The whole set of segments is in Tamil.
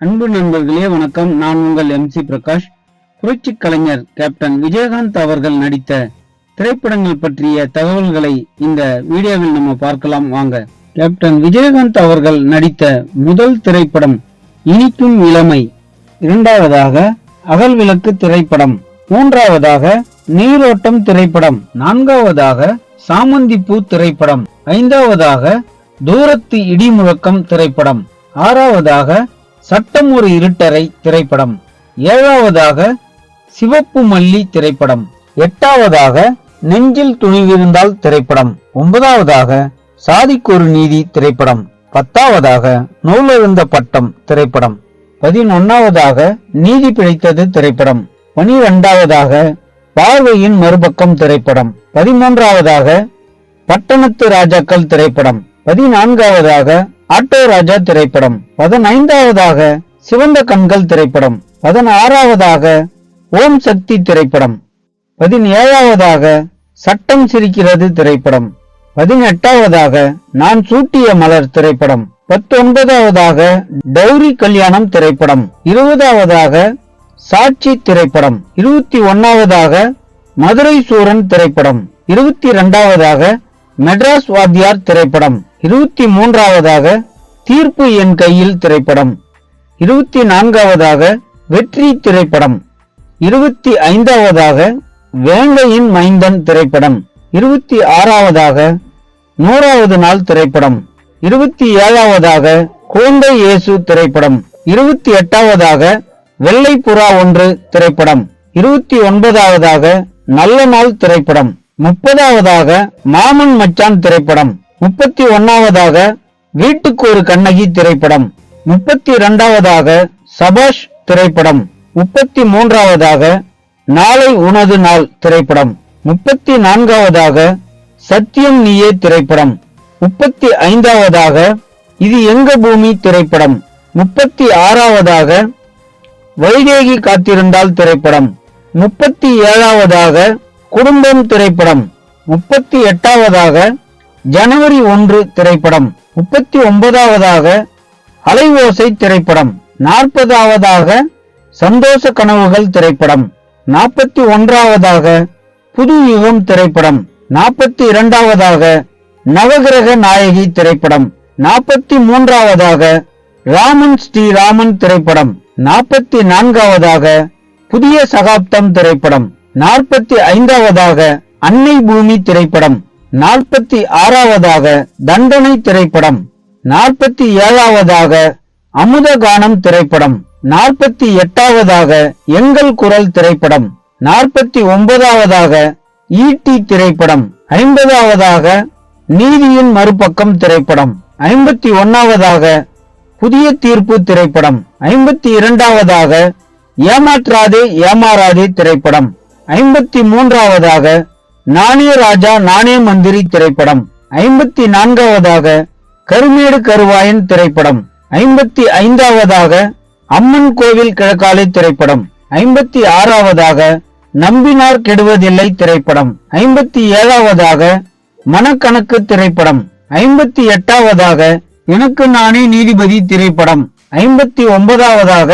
அன்பு நண்பர்களே வணக்கம். நான் உங்கள் MC பிரகாஷ். புரட்சி கலைஞர் கேப்டன் விஜயகாந்த் அவர்கள் நடித்த திரைப்படங்கள் பற்றிய தகவல்களை இந்த வீடியோவில் நம்ம பார்க்கலாம் வாங்க. கேப்டன் விஜயகாந்த் அவர்கள் நடித்த முதல் திரைப்படம் இனிக்கும் இளமை, இரண்டாவதாக அகல் விளக்கு திரைப்படம், மூன்றாவதாக நீரோட்டம் திரைப்படம், நான்காவதாக சாமந்திப்பூ திரைப்படம், ஐந்தாவதாக தூரத்து இடி முழக்கம் திரைப்படம், ஆறாவதாக சட்டம் ஒரு இருட்டறை திரைப்படம், ஏழாவதாக சிவப்பு மல்லி திரைப்படம், எட்டாவதாக நெஞ்சில் துணிவிருந்தால் திரைப்படம், ஒன்பதாவதாக சாதிக்கொரு நீதி திரைப்படம், பத்தாவதாக நூலறிந்த பட்டம் திரைப்படம், 11வதாக நீதி பிழைத்தது திரைப்படம், 12வதாக பார்வையின் மறுபக்கம் திரைப்படம், 13வதாக பட்டணத்து ராஜாக்கள் திரைப்படம், 14வதாக ஆட்டோ ராஜா திரைப்படம், 15வதாக சிவந்த கண்கள் திரைப்படம், 16வதாக ஓம் சக்தி திரைப்படம், 17வதாக சட்டம் சிரிக்கிறது திரைப்படம், 18வதாக நான் சூட்டிய மலர் திரைப்படம், 19வதாக டௌரி கல்யாணம் திரைப்படம், 20வதாக சாட்சி திரைப்படம், 21வதாக மதுரை சூரன் திரைப்படம், 22வதாக மெட்ராஸ் வாத்தியார் திரைப்படம், 23வதாக தீர்ப்பு என் கையில் திரைப்படம், 24வதாக வெற்றி திரைப்படம், 25வதாக வேங்கையின் மைந்தன் திரைப்படம், 26வதாக 100வது நாள் திரைப்படம், 27வதாக குழந்தை இயேசு திரைப்படம், 28வதாக வெள்ளை புறா ஒன்று திரைப்படம், 29வதாக நல்ல நாள் திரைப்படம், 30வதாக மாமன் மச்சான் திரைப்படம், 31வதாக வீட்டுக்கு ஒரு கண்ணகி திரைப்படம், 32வதாக சபாஷ் திரைப்படம், 33வதாக நாளை உனது நாள் திரைப்படம், 34வதாக சத்தியம் நீயே திரைப்படம், 35வதாக இது எங்க பூமி திரைப்படம், 36வதாக வைதேகி காத்திருந்தால் திரைப்படம், 37வதாக குடும்பம் திரைப்படம், 38வதாக ஜனவரி 1 திரைப்படம், 39வதாக அலைவோசை திரைப்படம், 40வதாக சந்தோஷ கனவுகள் திரைப்படம், 41வதாக புது யுகம் திரைப்படம், 42வதாக நவகிரக நாயகி திரைப்படம், 43வதாக ராமன் ஸ்ரீராமன் திரைப்படம், 44வதாக புதிய சகாப்தம் திரைப்படம், 45வதாக அன்னை பூமி திரைப்படம், 46வதாக தண்டனை திரைப்படம், 47வதாக அமுத கானம் திரைப்படம், 48வதாக எங்கள் குரல் திரைப்படம், 49வதாக ஈட்டி திரைப்படம், 50வதாக நீதியின் மறுபக்கம் திரைப்படம், 51வதாக புதிய தீர்ப்பு திரைப்படம், 52வதாக ஏமாற்றாதே ஏமாறாதே திரைப்படம், 53வதாக நானே ராஜா நானே மந்திரி திரைப்படம், 54வதாக கருமேடு கருவாயன் திரைப்படம், 55வதாக அம்மன் கோவில் கிழக்காலை திரைப்படம், 56வதாக நம்பினார் கெடுவதில்லை திரைப்படம், 57வதாக மனக்கணக்கு திரைப்படம், 58வதாக எனக்கு நானே நீதிபதி திரைப்படம், 59வதாக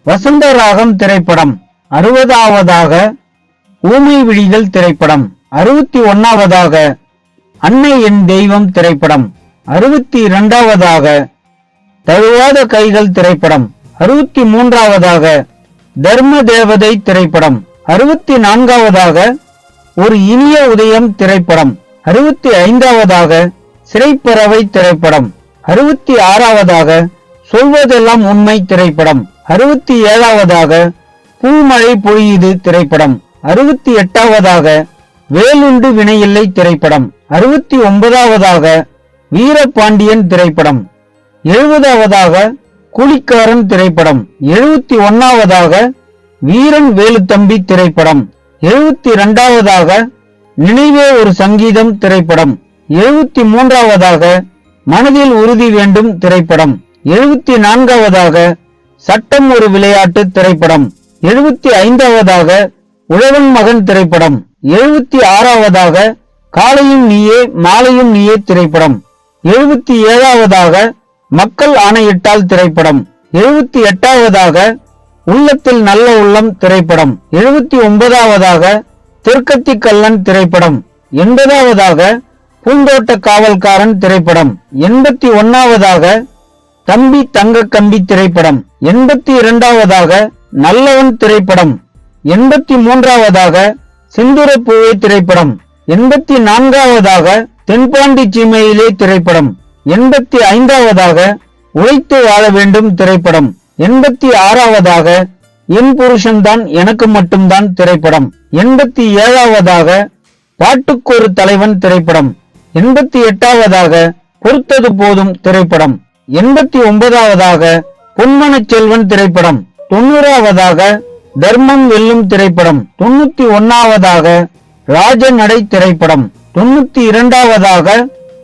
வசந்த ராகம் திரைப்படம், 60வதாக ஊமை விழிகள் திரைப்படம், 61வதாக அன்னை என் தெய்வம் திரைப்படம், 62வதாக தழுவாத கைகள் திரைப்படம், 63வதாக தர்ம தேவதை திரைப்படம், 64வதாக ஒரு இனிய உதயம் திரைப்படம், 65வதாக சிறைப்பறவை திரைப்படம், 66வதாக சொல்வதெல்லாம் உண்மை திரைப்படம், 67வதாக பூமழை பொழியுது திரைப்படம், 68வதாக வேலுண்டு வினையில்லை திரைப்படம், 69வதாக வீரபாண்டியன் திரைப்படம், 70வதாக கூலிக்காரன் திரைப்படம், 71வதாக வீரன் வேலுத்தம்பி திரைப்படம், 72வதாக நினைவே ஒரு சங்கீதம் திரைப்படம், 73வதாக மனதில் உறுதி வேண்டும் திரைப்படம், 74வதாக சட்டம் ஒரு விளையாட்டு திரைப்படம், 75வதாக உழவன் மகன் திரைப்படம், 76வதாக காலையும் நீயே மாலையும் நீயே திரைப்படம், 77வதாக மக்கள் ஆணையிட்டால் திரைப்படம், 78வதாக உள்ளத்தில் நல்ல உள்ளம் திரைப்படம். 79வதாக தெற்கத்தி கள்ளன் திரைப்படம். 80வதாக பூந்தோட்ட காவல்காரன் திரைப்படம். 81வதாக தம்பி தங்க கம்பி திரைப்படம். 82வதாக நல்லவன் திரைப்படம். 83வதாக செந்துரப்பூவே திரைப்படம். 84வதாக தென்பாண்டி சீமையிலே திரைப்படம். 85வதாக உழைத்து வாழ வேண்டும் திரைப்படம். 86வதாக என் புருஷன்தான் எனக்கு மட்டும்தான் திரைப்படம். 87வதாக பாட்டுக்கொரு தலைவன் திரைப்படம். 88வதாக பொறுத்தது போதும் திரைப்படம். 89வதாக பொன்மனச் செல்வன் திரைப்படம். 90வதாக தர்மம் வெல்லும் திரைப்படம். 91வதாக ராஜநடை திரைப்படம். 92வதாக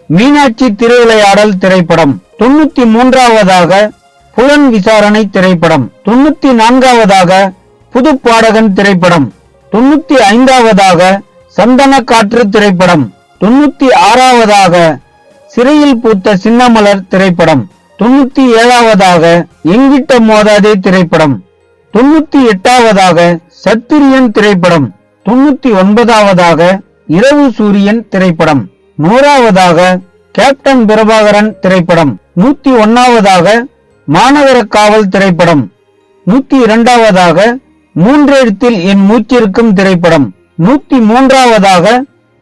மீனாட்சி திருவிளையாடல் திரைப்படம். 93வதாக புலன் விசாரணை திரைப்படம். 94வதாக புது பாடகன் திரைப்படம். 95வதாக சந்தன காற்று திரைப்படம். 96வதாக சிறையில் பூத்த சின்னமலர் திரைப்படம். 97வதாக எங்கிட்ட மோதாதே திரைப்படம். 98வதாக சத்திரியன் திரைப்படம். 99வதாக இரவு சூரியன் திரைப்படம். 100வதாக கேப்டன் பிரபாகரன் திரைப்படம். 101வதாக மாநகர காவல் திரைப்படம். 102வதாக மூன்றெழுத்தில் என் மூச்சிருக்கும் திரைப்படம். 103வதாக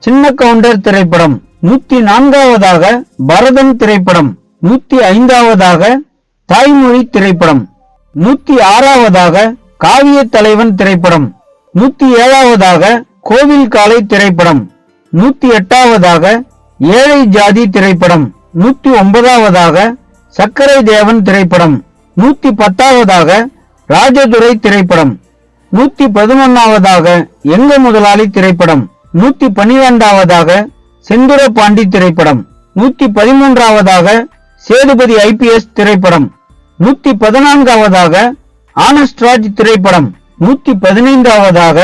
சின்ன கவுண்டர் திரைப்படம். 104வதாக பரதன் திரைப்படம். 105வதாக தாய்மொழி திரைப்படம். 106வதாக காவிய தலைவன் திரைப்படம். 107வதாக கோவில் காலை திரைப்படம். 108வதாக ஏழை ஜாதி திரைப்படம். 109வதாக சக்கரை தேவன் திரைப்படம். 110வதாக ராஜதுரை திரைப்படம். 111வதாக எங்க முதலாளி திரைப்படம். 112வதாக செந்துர பாண்டி திரைப்படம். 113வதாக சேதுபதி ஐபிஎஸ் திரைப்படம். 114வதாக ஆனஸ்ட்ராஜ் திரைப்படம். 115வதாக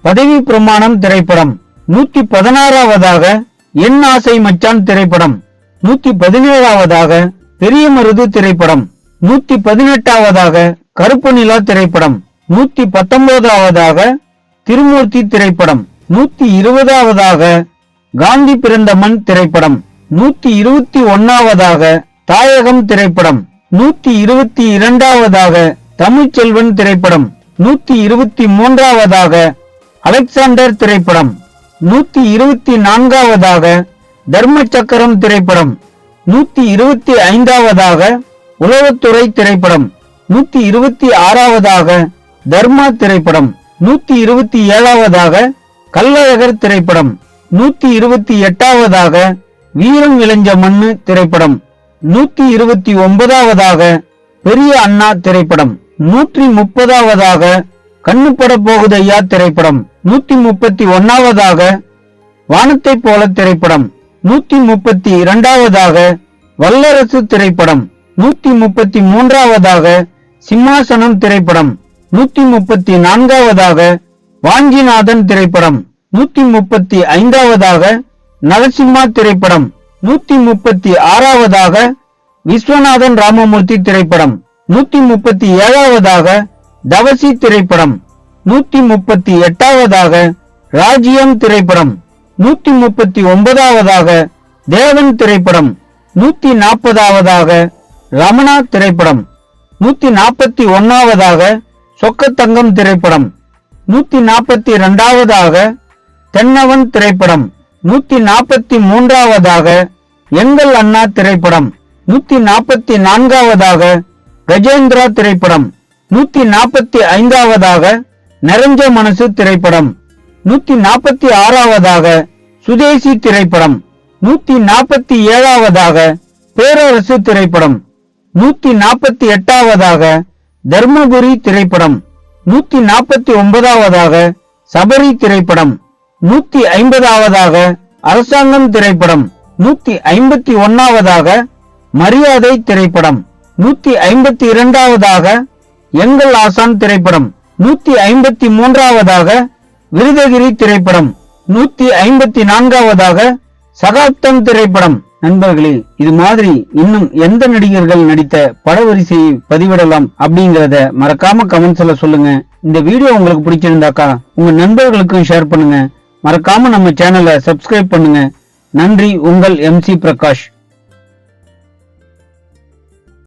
பதவி பிரமாணம் திரைப்படம். 116வதாக என் ஆசை மச்சான் திரைப்படம். 117வதாக பெரிய மருது திரைப்படம். 118வதாக கருப்பு நிலா திரைப்படம். 119வதாக திருமூர்த்தி திரைப்படம். 120வதாக காந்தி பிறந்த மண் திரைப்படம். 121வதாக தாயகம் திரைப்படம். 122வதாக தமிழ்ச்செல்வன் திரைப்படம். 123வதாக அலெக்சாண்டர் திரைப்படம். 124வதாக தர்ம சக்கரம் திரைப்படம். 125வதாக உளவுத்துறை திரைப்படம். 126வதாக தர்மா திரைப்படம். 127வதாக கள்ளழகர் திரைப்படம். 128வதாக வீரம் விளைஞ்ச மண்ணு திரைப்படம். 129வதாக பெரிய அண்ணா திரைப்படம். 130வதாக கண்ணுப்பட போகுதையா திரைப்படம். 131வதாக வானத்தை போல திரைப்படம். 132வதாக வல்லரசு திரைப்படம். 133வதாக சிம்மாசனம் திரைப்படம். 134வதாக வாஞ்சிநாதன் திரைப்படம். 135வதாக நரசிம்மா திரைப்படம். 136வதாக விஸ்வநாதன் ராமமூர்த்தி திரைப்படம். 137வதாக தவசி திரைப்படம். 138வதாக ராஜ்யம் திரைப்படம். 139வதாக தேவன் திரைப்படம். 140வதாக ரமணா திரைப்படம். 141வதாக சொக்கத்தங்கம் திரைப்படம். 142வதாக தென்னவன் திரைப்படம். 143வதாக எங்கள் அண்ணா திரைப்படம். 144வதாக கஜேந்திரா திரைப்படம். 145வதாக நிறைஞ்ச மனசு திரைப்படம். 146வதாக சுதேசி திரைப்படம். 147வதாக பேரரசு திரைப்படம். 148வதாக தர்மபுரி திரைப்படம். 149வதாக சபரி திரைப்படம். 150வதாக அரசாங்கம் திரைப்படம். 151வதாக மரியாதை திரைப்படம். 152வதாக எங்கள் ஆசான் திரைப்படம். 153வதாக விருதகிரி திரைப்படம். 154வதாக சகாப்தம் திரைப்படம். நண்பர்களே, இது மாதிரி இன்னும் எந்த நடிகர்கள் நடித்த படவரிசையை பதிவிடலாம் அப்படிங்கறத மறக்காம கமெண்ட்ஸ்ல சொல்லுங்க. இந்த வீடியோ உங்களுக்கு பிடிச்சிருந்தாக்கா உங்க நண்பர்களுக்கும் ஷேர் பண்ணுங்க. மறக்காம நம்ம சேனலை சப்ஸ்கிரைப் பண்ணுங்க. நன்றி, உங்கள் MC பிரகாஷ்.